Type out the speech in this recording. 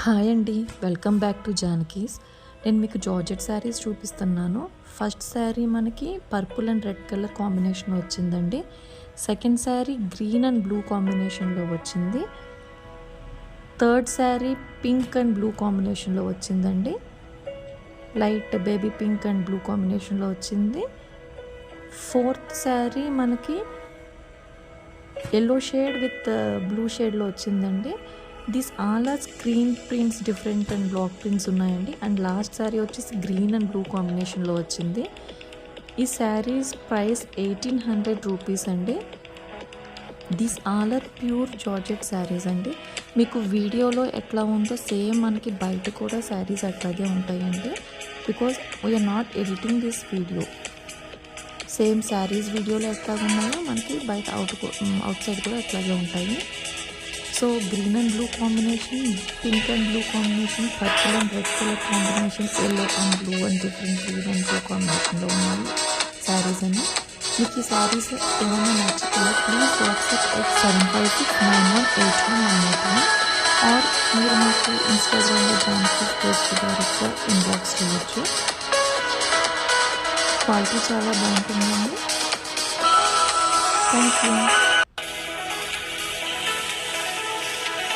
Hi అండి, welcome back to జానకీస్. నేను మీకు జార్జెట్ శారీస్ చూపిస్తున్నాను. ఫస్ట్ శారీ మనకి పర్పుల్ అండ్ రెడ్ కలర్ కాంబినేషన్లో వచ్చిందండి. Second sari green and blue కాంబినేషన్లో వచ్చింది. Third sari pink and blue కాంబినేషన్లో వచ్చిందండి. Light baby pink and blue కాంబినేషన్లో వచ్చింది. ఫోర్త్ శారీ మనకి ఎల్లో షేడ్ విత్ బ్లూ షేడ్లో వచ్చిందండి. This all are screen prints, different and black prints ఉన్నాయండి. అండ్ లాస్ట్ శారీ వచ్చేసి గ్రీన్ అండ్ బ్లూ కాంబినేషన్లో వచ్చింది. ఈ శారీస్ ప్రైస్ 1800 రూపీస్ అండి. This all are pure georgette saris అండి. మీకు వీడియోలో ఎట్లా ఉందో సేమ్ మనకి బయట కూడా శారీస్ అట్లాగే ఉంటాయండి. Because we are not editing this video. Same saris వీడియోలో ఎట్లా ఉన్నాయో మనకి బయట అవుట్ సైడ్ కూడా అట్లాగే ఉంటాయి. So green and blue combination, pink and blue combination, purple and red colour combination, yellow and blue and different green and blue కాంబినేషన్లో ఉన్నాయి శారీస్ అని. మీకు ఈ శారీస్ ఏమైనా నచ్చితే ప్లీజ్ వాట్సాప్ 8756918191 ఆర్ మీరు మీకు ఇన్స్టాగ్రామ్లో జానకీస్ పేజ్కి డైరెక్ట్గా ఇన్బాక్స్ చేయొచ్చు. క్వాలిటీ చాలా బాగుంటుందండి. Thank you.